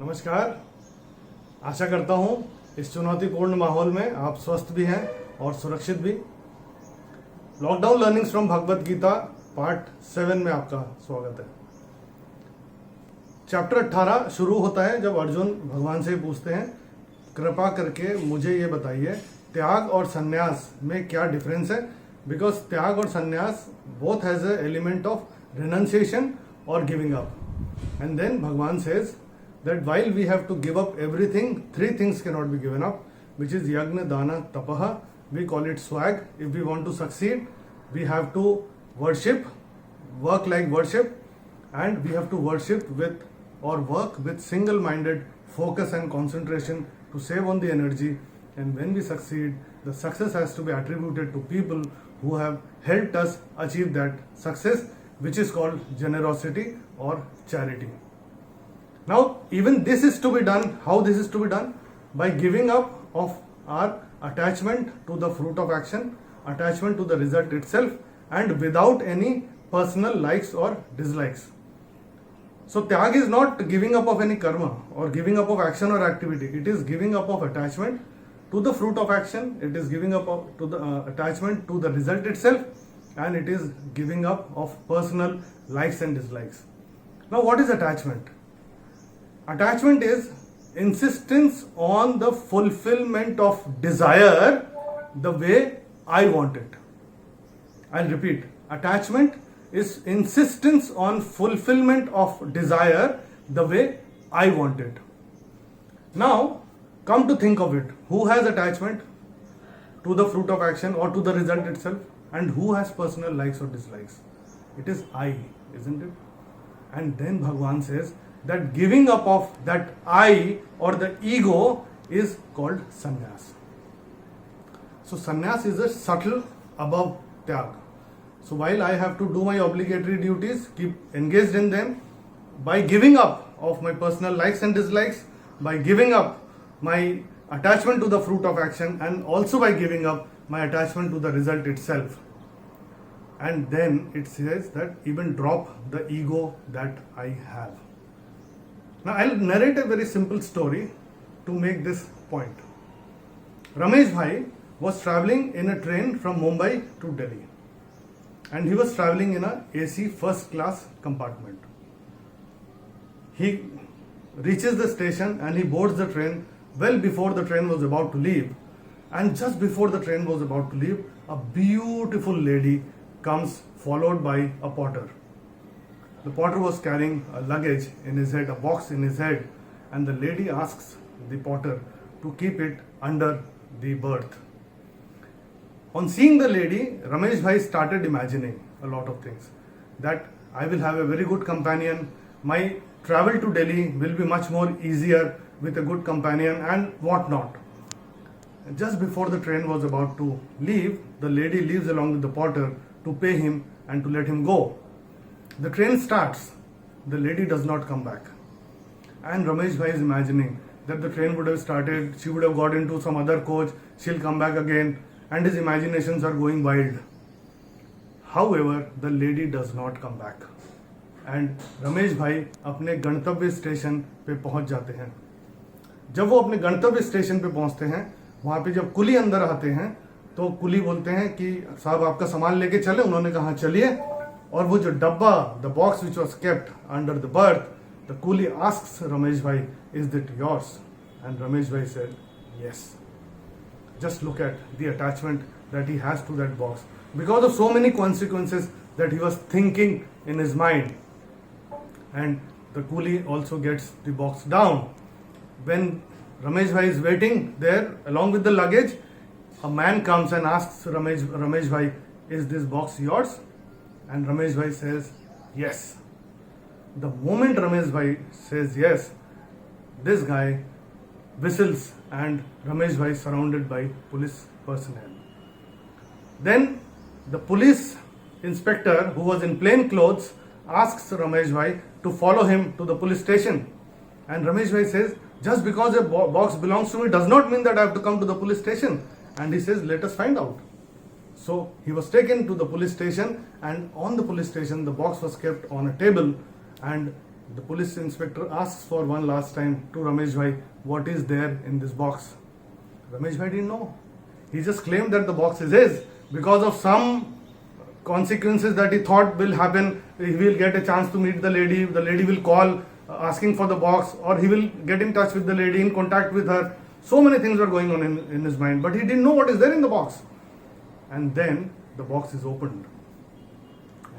नमस्कार। आशा करता हूँ इस चुनौतीपूर्ण माहौल में आप स्वस्थ भी हैं और सुरक्षित भी। Lockdown learnings from Bhagavad Gita part 7 में आपका स्वागत है। चैप्टर 18 शुरू होता है जब अर्जुन भगवान से पूछते हैं, कृपा करके मुझे ये बताइए त्याग और संन्यास में क्या डिफरेंस है। बिकॉज त्याग और संन्यास both has a element of renunciation और गिविंग अप। एंड देन भगवान says that while we have to give up everything, three things cannot be given up, which is yagna, dana, tapaha. We call it swag. If we want to succeed, we have to worship, work like worship, and we have to worship with or work with single-minded focus and concentration to save on the energy. And when we succeed, the success has to be attributed to people who have helped us achieve that success, which is called generosity or charity. Now, even this is to be done. How this is to be done? By giving up of our attachment to the fruit of action, attachment to the result itself, and without any personal likes or dislikes. So, tyag is not giving up of any karma or giving up of action or activity. It is giving up of attachment to the fruit of action. It is giving up of, to the attachment to the result itself, and it is giving up of personal likes and dislikes. Now, what is attachment? Attachment is insistence on the fulfillment of desire the way I want it. I'll repeat. Attachment is insistence on fulfillment of desire the way I want it. Now, come to think of it. Who has attachment to the fruit of action or to the result itself? And who has personal likes or dislikes? It is I, isn't it? And then Bhagavan says, that giving up of that I or the ego is called sannyas. So sannyas is a subtle above tyag. So while I have to do my obligatory duties, keep engaged in them, by giving up of my personal likes and dislikes, by giving up my attachment to the fruit of action, and also by giving up my attachment to the result itself. And then it says that even drop the ego that I have. Now I'll narrate a very simple story to make this point. Ramesh Bhai was traveling in a train from Mumbai to Delhi, and he was traveling in a AC first class compartment. He reaches the station and he boards the train well before the train was about to leave, and just before the train was about to leave, a beautiful lady comes followed by a porter. The porter was carrying a luggage in his head, a box in his head, and the lady asks the porter to keep it under the berth. On seeing the lady, Ramesh Bhai started imagining a lot of things. That I will have a very good companion, my travel to Delhi will be much more easier with a good companion and what not. Just before the train was about to leave, the lady leaves along with the porter to pay him and to let him go. The train starts, the lady does not come back. And Ramesh Bhai is imagining that the train would have started, she would have got into some other coach, she'll come back again, and his imaginations are going wild. However, the lady does not come back. And Ramesh Bhai अपने गंतव्य station पे पहुंच जाते हैं. जब वो अपने गंतव्य स्टेशन पे पहुंचते हैं, वहां पे जब कुली अंदर आते हैं, तो कुली बोलते हैं कि साहब आपका सामान लेके चले. उन्होंने कहा चलिए. और वो जो डब्बा, the box which was kept under the berth, the coolie asks Ramesh bhai, is that yours? And Ramesh bhai said yes. Just look at the attachment that he has to that box because of so many consequences that he was thinking in his mind. And the coolie also gets the box down. When Ramesh Bhai is waiting there along with the luggage, a man comes and asks Ramesh Bhai, is this box yours? And Ramesh Bhai says yes. The moment Ramesh Bhai says yes, this guy whistles and Ramesh Bhai is surrounded by police personnel. Then the police inspector who was in plain clothes asks Ramesh Bhai to follow him to the police station. And Ramesh Bhai says, just because a box belongs to me does not mean that I have to come to the police station. And he says, let us find out. So he was taken to the police station, and on the police station the box was kept on a table, and The police inspector asks for one last time to Ramesh Bhai, what is there in this box? Ramesh Bhai didn't know. He just claimed that the box is his because of some consequences that he thought will happen. He will get a chance to meet the lady will call asking for the box, or he will get in touch with the lady, in contact with her. So many things were going on in his mind, but he didn't know what is there in the box. And then the box is opened.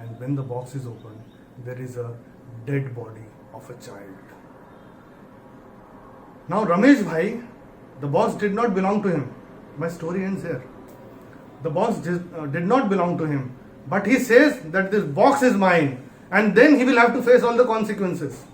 And when the box is opened, there is a dead body of a child. Now Ramesh Bhai, the box did not belong to him. My story ends here. The box did not belong to him. But he says that this box is mine. And then he will have to face all the consequences.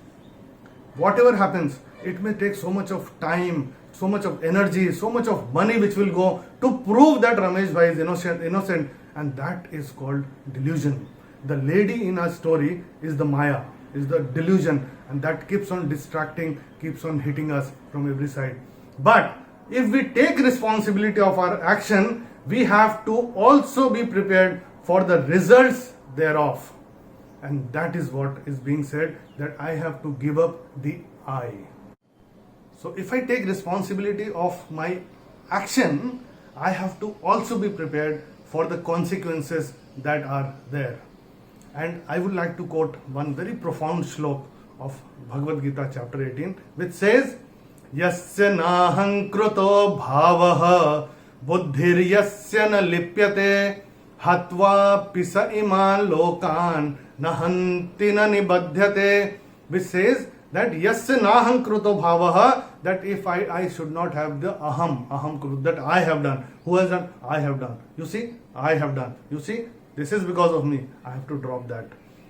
Whatever happens, it may take so much of time, so much of energy, so much of money which will go to prove that Ramesh Bhai is innocent. And that is called delusion. The lady in our story is the Maya, is the delusion, and that keeps on distracting, keeps on hitting us from every side. But if we take responsibility of our action, we have to also be prepared for the results thereof. And that is what is being said, that I have to give up the I. So if I take responsibility of my action, I have to also be prepared for the consequences that are there. And I would like to quote one very profound shlok of Bhagavad Gita chapter 18, which says, Yasya nahang kruto bhavaha buddhir yasya na lipyate hatva pisa iman lokan nahanti na nibadhyate, which says that yasya nahang kruto bhavaha, that if I should not have the aham krut, that I have done. Who has done? I have done. You see, I have done. You see, this is because of me. I have to drop that.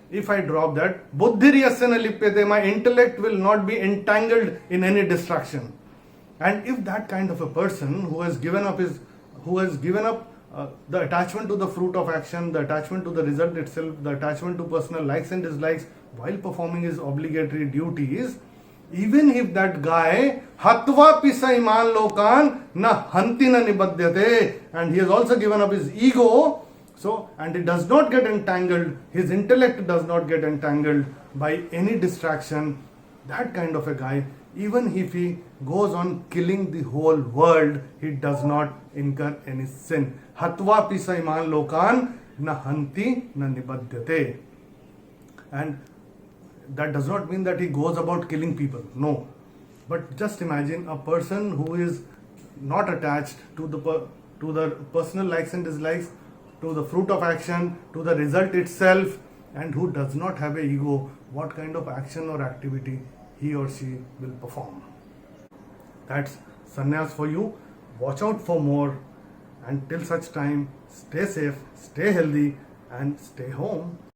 If I drop that, buddhir yasya na lipyate, my intellect will not be entangled in any distraction. And if that kind of a person who has given up the attachment to the fruit of action, the attachment to the result itself, the attachment to personal likes and dislikes while performing his obligatory duties, even if that guy hatva pisa iman lokan na hanti na nibadhyate, and he has also given up his ego, so, and it does not get entangled, his intellect does not get entangled by any distraction, that kind of a guy, even if he goes on killing the whole world, he does not incur any sin. Hatva pisa iman lokan na hanti na nibadhyate. And that does not mean that he goes about killing people. No. But just imagine a person who is not attached to the personal likes and dislikes, to the fruit of action, to the result itself, and who does not have a ego, what kind of action or activity he or she will perform. That's sannyas for you. Watch out for more, and till such time, stay safe, stay healthy, and stay home.